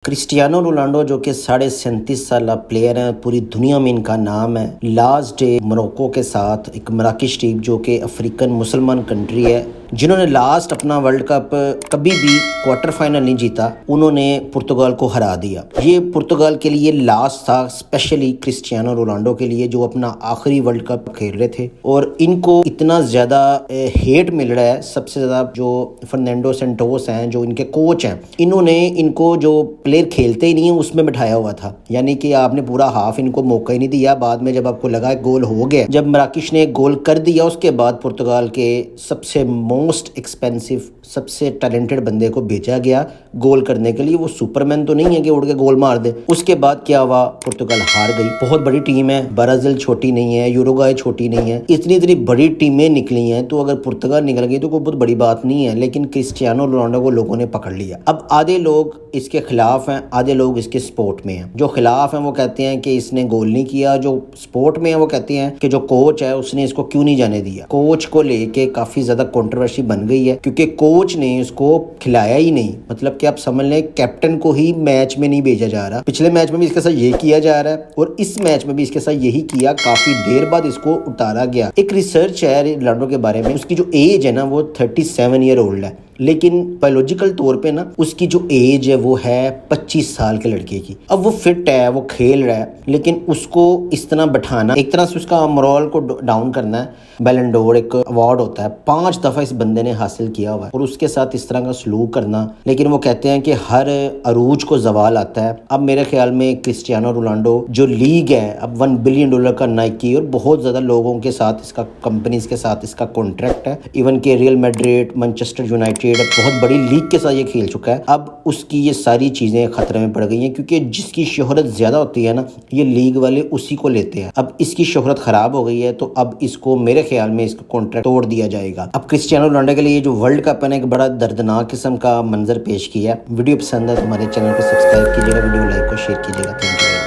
Cristiano Ronaldo جو کہ 37.5 سالہ پلیئر ہیں، پوری دنیا میں ان کا نام ہے۔ لاسٹ ڈے موروکو کے ساتھ ایک مراکش ٹیم جو کہ افریقن مسلمان کنٹری ہے، جنہوں نے لاسٹ اپنا ورلڈ کپ کبھی بھی کوارٹر فائنل نہیں جیتا، انہوں نے پرتگال کو ہرا دیا۔ یہ پرتگال کے لیے لاسٹ تھا، اسپیشلی کرسٹیانو رونالڈو کے لیے جو اپنا آخری ورلڈ کپ کھیل رہے تھے، اور ان کو اتنا زیادہ ہیٹ مل رہا ہے۔ سب سے زیادہ جو فرنینڈو سینٹوس ہیں، جو ان کے کوچ ہیں، انہوں نے ان کو جو پلیئر کھیلتے ہی نہیں ہیں اس میں بٹھایا ہوا تھا، یعنی کہ آپ نے پورا ہاف ان کو موقع ہی نہیں دیا۔ بعد میں جب آپ کو لگا گول ہو گیا، جب مراکش نے گول کر دیا، اس کے بعد پرتگال کے سب سے موسٹ ایکسپینسو، سب سے ٹیلنٹڈ بندے کو بھیجا گیا گول کرنے کے لیے۔ وہ سپرمین تو نہیں ہے کہ اڑ کے گول مار دے۔ اس کے بعد کیا ہوا، پرتگال ہار گئی۔ بہت بڑی ٹیم ہے، برازیل چھوٹی نہیں ہے، یوروگوئے چھوٹی نہیں ہے، اتنی بڑی ٹیمیں نکلی ہیں، تو اگر پرتگال نکل گئی تو کوئی بہت بڑی بات نہیں ہے۔ لیکن کرسٹیانو رونالڈو کو لوگوں نے پکڑ لیا۔ اب آدھے لوگ اس کے خلاف ہیں، آدھے لوگ اس کے سپورٹ میں ہیں۔ جو خلاف ہیں وہ کہتے ہیں کہ اس نے گول نہیں کیا، جو سپورٹ میں ہیں وہ کہتے ہیں کہ جو کوچ ہے اس نے اس کو کیوں نہیں جانے دیا۔ کوچ کو لے کے کافی زیادہ کنٹروورسی بن گئی ہے، کیونکہ کوچ نے اس کو کھلایا ہی نہیں۔ مطلب کہ آپ سمجھ لیں کیپٹن کو ہی میچ میں نہیں بھیجا جا رہا۔ پچھلے میچ میں بھی اس کے ساتھ یہ کیا جا رہا ہے، اور اس میچ میں بھی اس کے ساتھ یہی کیا۔ کافی دیر بعد اس کو اتارا گیا۔ ایک ریسرچ ہے رونالڈو کے بارے میں، اس کی جو ایج ہے نا وہ 37 ایئر اولڈ ہے، لیکن بایولوجیکل طور پہ نا اس کی جو ایج ہے وہ ہے 25 سال کے لڑکے کی۔ اب وہ فٹ ہے، وہ کھیل رہا ہے، لیکن اس کو اس طرح بٹھانا ایک طرح سے اس کا مورال کو ڈاؤن کرنا ہے۔ بیلن ڈور ایک ایوارڈ ہوتا ہے، 5 دفعہ اس بندے نے حاصل کیا ہوا ہے، اور اس کے ساتھ اس طرح کا سلوک کرنا۔ لیکن وہ کہتے ہیں کہ ہر عروج کو زوال آتا ہے۔ اب میرے خیال میں کرسٹیانو رونالڈو جو لیگ ہے، اب $1 بلین کا نائکی، اور بہت زیادہ لوگوں کے ساتھ اس کا، کمپنیز کے ساتھ اس کا کانٹریکٹ ہے، ایون کہ ریئل میڈرڈ، مانچسٹر یونائٹیڈ، بہت بڑی لیگ کے ساتھ یہ کھیل چکا ہے۔ اب اس کی یہ ساری چیزیں خطرے میں پڑ گئی ہیں، کیونکہ جس کی شہرت زیادہ ہوتی ہے نا، یہ لیگ والے اسی کو لیتے ہیں۔ اب اس کی شہرت خراب ہو گئی ہے، تو اب اس کو میرے خیال میں اس کا کانٹریکٹ توڑ دیا جائے گا۔ اب کرسٹیانو رونالڈو کے لیے جو ورلڈ کپ ہے ایک بڑا دردناک قسم کا منظر پیش کیا ہے۔ ویڈیو پسند ہے تو ہمارے چینل کو سبسکرائب کیجیے گا، ویڈیو لائک اور شیئر کیجیے گا۔ Thank you.